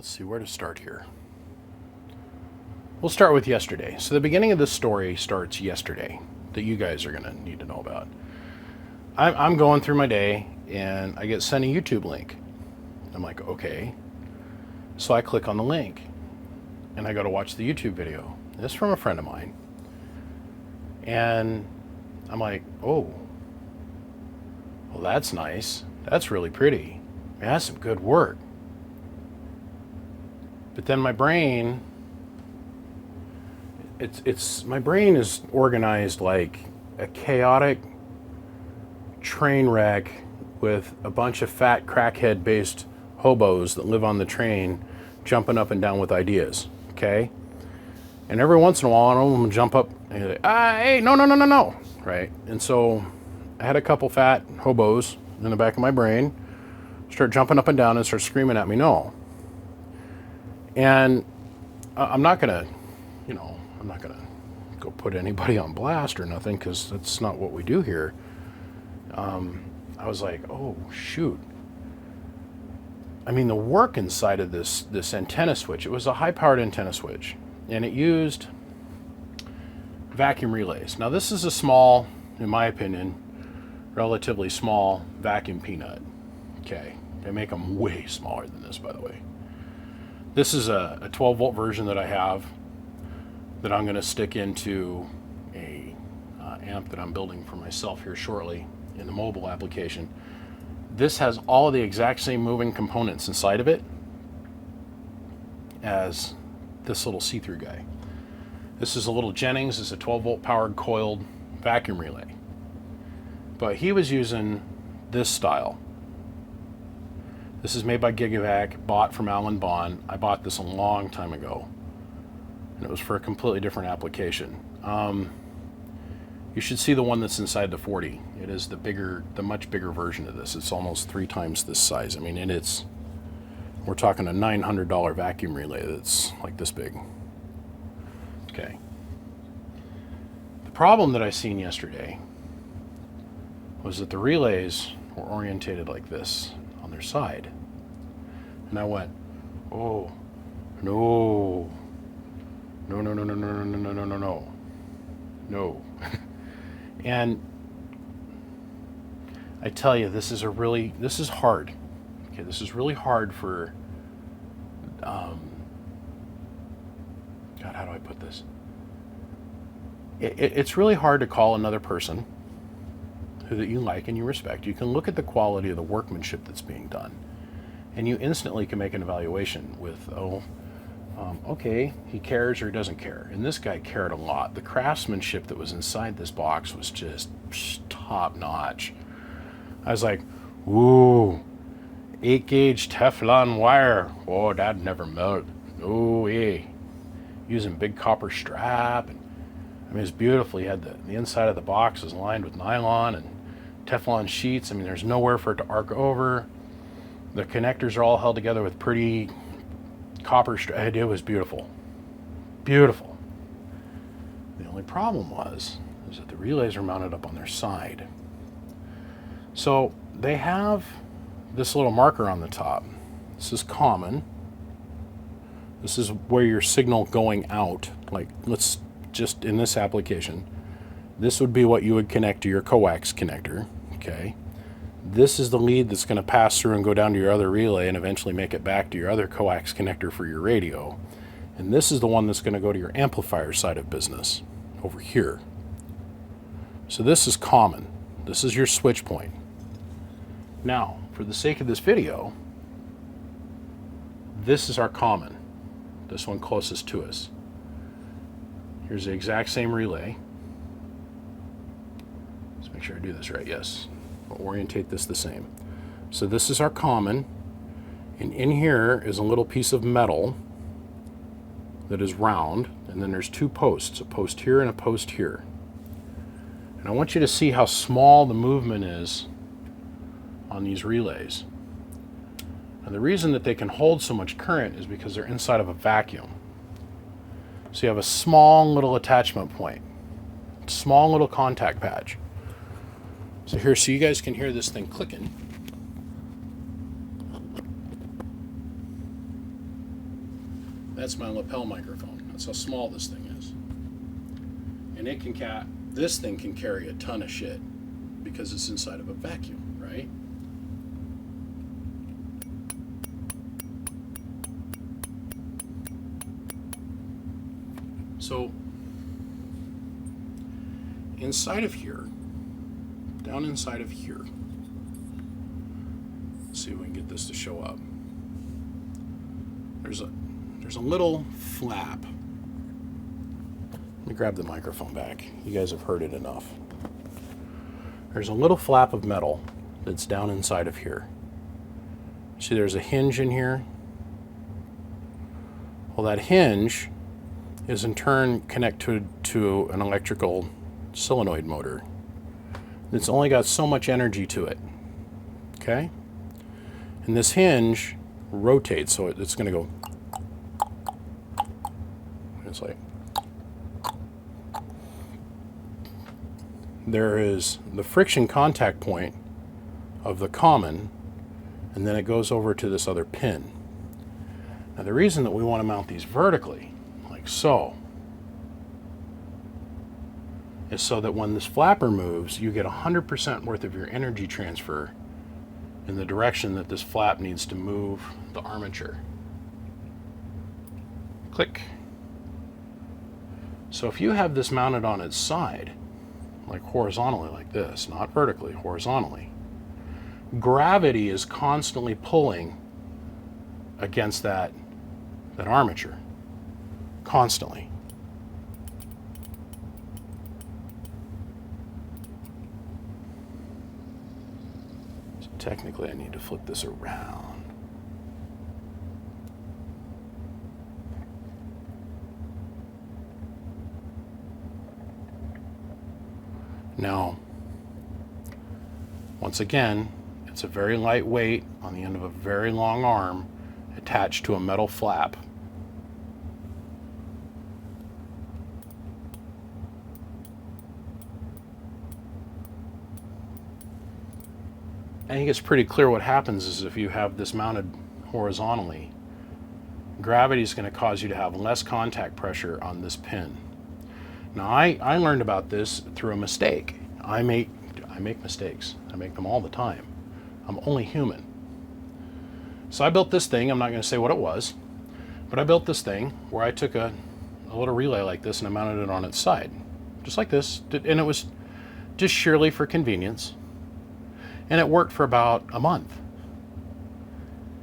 let's see where to start here. We'll start with yesterday. So the beginning of this story starts yesterday that you guys are going to need to know about. I'm going through my day and I get sent a YouTube link. I'm like, okay. So I click on the link and I go to watch the YouTube video. This is from a friend of mine. And I'm like, oh, well, that's nice. That's really pretty. Man, that's some good work. But then my brain, my brain is organized like a chaotic train wreck with a bunch of fat crackhead-based hobos that live on the train jumping up and down with ideas, okay? And every once in a while, one of them will jump up and say, hey, no, right? And so I had a couple fat hobos in the back of my brain start jumping up and down and start screaming at me, no. And I'm not gonna go put anybody on blast or nothing, because that's not what we do here. I was like, oh, shoot. I mean, the work inside of this antenna switch, it was a high-powered antenna switch, and it used vacuum relays. Now, this is a small, in my opinion, relatively small vacuum peanut. Okay, they make them way smaller than this, by the way. This is a 12-volt version that I have that I'm going to stick into a amp that I'm building for myself here shortly in the mobile application. This has all the exact same moving components inside of it as this little see-through guy. This is a little Jennings. It's a 12-volt powered coiled vacuum relay. But he was using this style. This is made by Gigavac, bought from Alan Bond. I bought this a long time ago, and it was for a completely different application. You should see the one that's inside the 40. It is the much bigger version of this. It's almost 3 times this size. I mean, we're talking a $900 vacuum relay that's like this big. Okay. The problem that I seen yesterday was that the relays were orientated like this on their side. And I went, oh, no. No. And I tell you, this is hard. Okay, this is really hard for, God, how do I put this? It's really hard to call another person who that you like and you respect. You can look at the quality of the workmanship that's being done, and you instantly can make an evaluation with, okay, he cares or he doesn't care. And this guy cared a lot. The craftsmanship that was inside this box was just top notch. I was like, ooh, 8-gauge Teflon wire. Oh, that'd never melt. Oh, yeah. Using big copper strap. And, I mean, it's beautiful. He had the inside of the box is lined with nylon and Teflon sheets. I mean, there's nowhere for it to arc over. The connectors are all held together with pretty copper strap. It was beautiful. Beautiful. The only problem is that the relays are mounted up on their side. So they have this little marker on the top. This is common. This is where your signal going out, like let's just in this application, this would be what you would connect to your coax connector, okay? This is the lead that's going to pass through and go down to your other relay and eventually make it back to your other coax connector for your radio. And this is the one that's going to go to your amplifier side of business over here. So this is common. This is your switch point. Now, for the sake of this video, this is our common. This one closest to us. Here's the exact same relay. Let's make sure I do this right. Yes. We'll orientate this the same. So this is our common, and in here is a little piece of metal that is round, and then there's 2 posts, a post here and a post here. And I want you to see how small the movement is on these relays. And the reason that they can hold so much current is because they're inside of a vacuum. So you have a small little attachment point, small little contact patch. So here, so you guys can hear this thing clicking. That's my lapel microphone. That's how small this thing is. And it can this thing can carry a ton of shit because it's inside of a vacuum, right? So inside of here, down inside of here, let's see if we can get this to show up. There's a little flap. Let me grab the microphone back. You guys have heard it enough. There's a little flap of metal that's down inside of here. See, there's a hinge in here. Well, that hinge is in turn connected to an electrical solenoid motor. It's only got so much energy to it. Okay? And this hinge rotates, so it's going to go. It's like. There is the friction contact point of the common, and then it goes over to this other pin. Now, the reason that we want to mount these vertically, like so, is so that when this flapper moves, you get 100% worth of your energy transfer in the direction that this flap needs to move the armature. Click. So if you have this mounted on its side, like horizontally like this, not vertically, horizontally, gravity is constantly pulling against that armature. Constantly. So technically I need to flip this around. Now, once again, it's a very light weight on the end of a very long arm attached to a metal flap. I think it's pretty clear what happens is if you have this mounted horizontally, gravity is going to cause you to have less contact pressure on this pin. Now, I learned about this through a mistake. I make mistakes. I make them all the time. I'm only human. So I built this thing. I'm not going to say what it was, but I built this thing where I took a little relay like this and I mounted it on its side, just like this. And it was just sheerly for convenience. And it worked for about a month.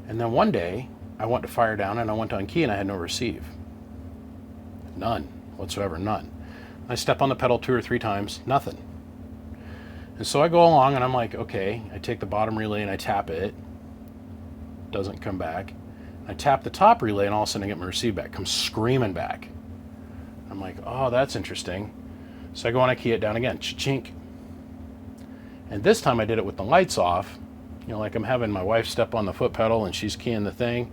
And then one day, I went to fire down and I went to unkey and I had no receive. None whatsoever, none. I step on the pedal 2 or 3 times, nothing. And so I go along and I'm like, okay, I take the bottom relay and I tap it. Doesn't come back. I tap the top relay and all of a sudden I get my receive back, comes screaming back. I'm like, oh, that's interesting. So I go and I key it down again, chink. And this time I did it with the lights off. You know, like I'm having my wife step on the foot pedal and she's keying the thing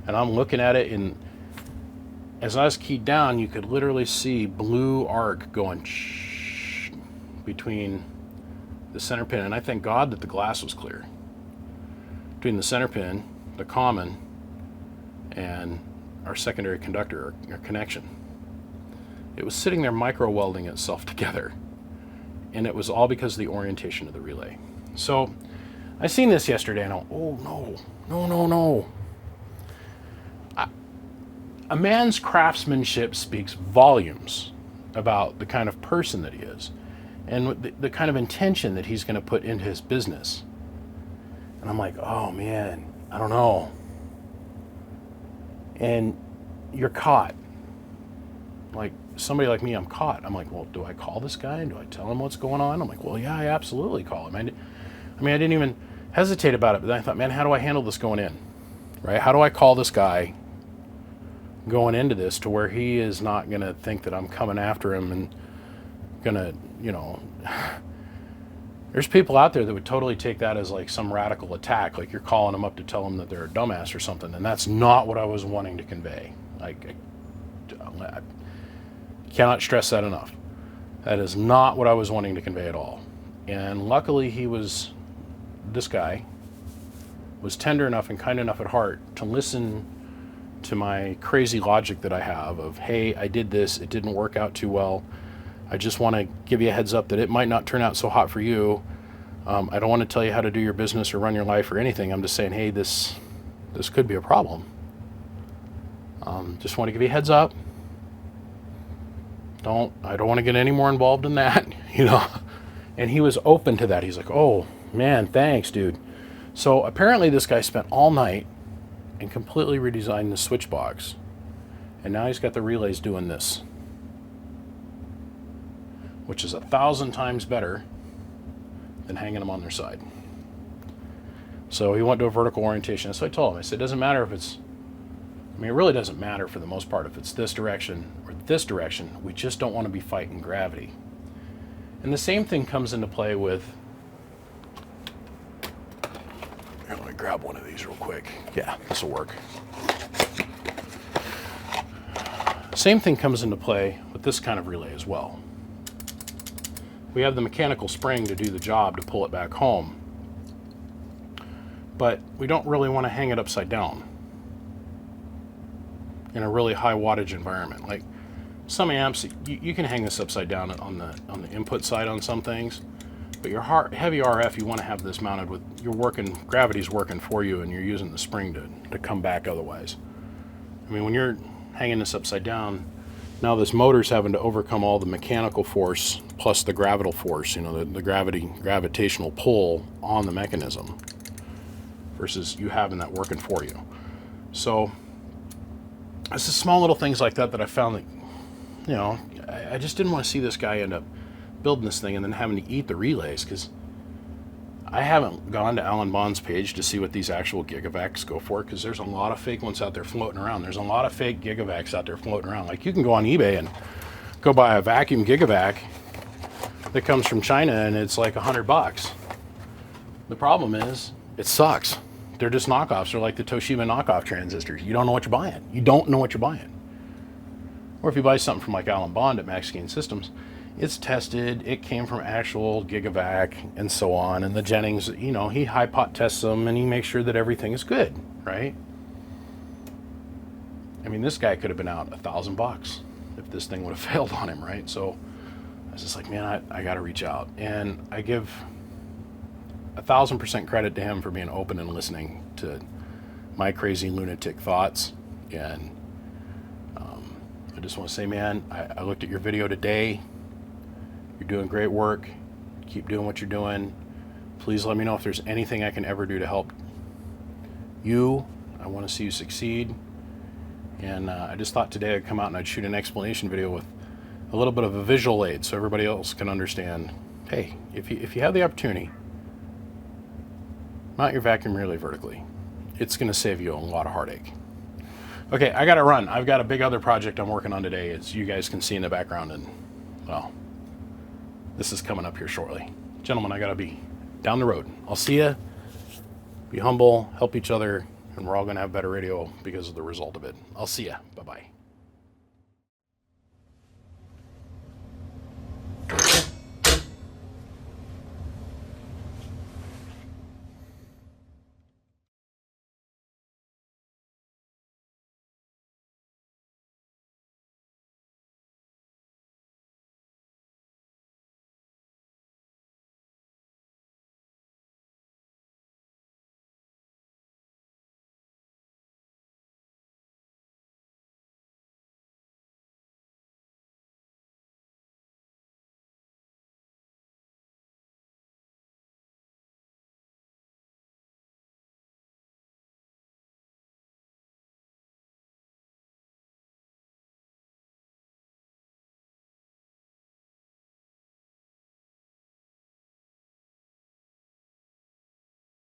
and I'm looking at it, and as I was keyed down, you could literally see blue arc going between the center pin, and I thank God that the glass was clear. Between the center pin, the common, and our secondary conductor, our connection. It was sitting there micro welding itself together, and it was all because of the orientation of the relay. So I seen this yesterday and I went, oh no. A man's craftsmanship speaks volumes about the kind of person that he is and the kind of intention that he's going to put into his business. And I'm like, oh man, I don't know. And you're caught. Like somebody like me, I'm caught. I'm like, well, do I call this guy? Do I tell him what's going on? I'm like, well, yeah, I absolutely call him. I didn't even hesitate about it, but then I thought, man, how do I handle this going in? Right? How do I call this guy going into this to where he is not going to think that I'm coming after him and going to, there's people out there that would totally take that as like some radical attack, like you're calling them up to tell them that they're a dumbass or something, and that's not what I was wanting to convey. I cannot stress that enough. That is not what I was wanting to convey at all. And luckily this guy was tender enough and kind enough at heart to listen to my crazy logic that I have of, hey, I did this, it didn't work out too well. I just want to give you a heads up that it might not turn out so hot for you. I don't want to tell you how to do your business or run your life or anything. I'm just saying, hey, this could be a problem. Just want to give you a heads up. I don't want to get any more involved in that, you know. And he was open to that. He's like, oh man, thanks, dude. So apparently this guy spent all night and completely redesigned the switch box. And now he's got the relays doing this, which is 1,000 times better than hanging them on their side. So he went to a vertical orientation. So I told him, I said, it doesn't matter if it's, I mean, it really doesn't matter for the most part if it's this direction or this direction. We just don't want to be fighting gravity. And the same thing comes into play with, here, let me grab one of these real quick. Yeah, this will work. Same thing comes into play with this kind of relay as well. We have the mechanical spring to do the job to pull it back home, but we don't really want to hang it upside down in a really high wattage environment. Like some amps, you can hang this upside down on the input side on some things, but your heavy RF, you want to have this mounted with, gravity's working for you and you're using the spring to come back otherwise. I mean, when you're hanging this upside down, now this motor's having to overcome all the mechanical force plus the gravital force, you know, the gravitational pull on the mechanism versus you having that working for you. So it's just small little things like that I found that, you know, I just didn't want to see this guy end up building this thing and then having to eat the relays, because I haven't gone to Alan Bond's page to see what these actual Gigavacs go for, because there's a lot of fake ones out there floating around. There's a lot of fake Gigavacs out there floating around. Like, you can go on eBay and go buy a vacuum Gigavac that comes from China and it's like $100. The problem is, it sucks. They're just knockoffs. They're like the Toshiba knockoff transistors. You don't know what you're buying. You don't know what you're buying. Or if you buy something from like Alan Bond at Max Gain Systems, it's tested, it came from actual Gigavac and so on, and the Jennings, you know, he high pot tests them and he makes sure that everything is good, right? I mean, this guy could have been out $1,000 if this thing would have failed on him, right? So I was just like, man, I got to reach out. And I give 1,000% credit to him for being open and listening to my crazy lunatic thoughts. And I just want to say, man, I looked at your video today. You're doing great work. Keep doing what you're doing. Please let me know if there's anything I can ever do to help you. I want to see you succeed. And I just thought today I'd come out and I'd shoot an explanation video with a little bit of a visual aid so everybody else can understand, hey, if you have the opportunity, mount your vacuum relay vertically. It's going to save you a lot of heartache. Okay, I got to run. I've got a big other project I'm working on today, as you guys can see in the background, and, well, this is coming up here shortly. Gentlemen, I got to be down the road. I'll see you. Be humble, help each other, and we're all going to have better radio because of the result of it. I'll see you. Bye-bye.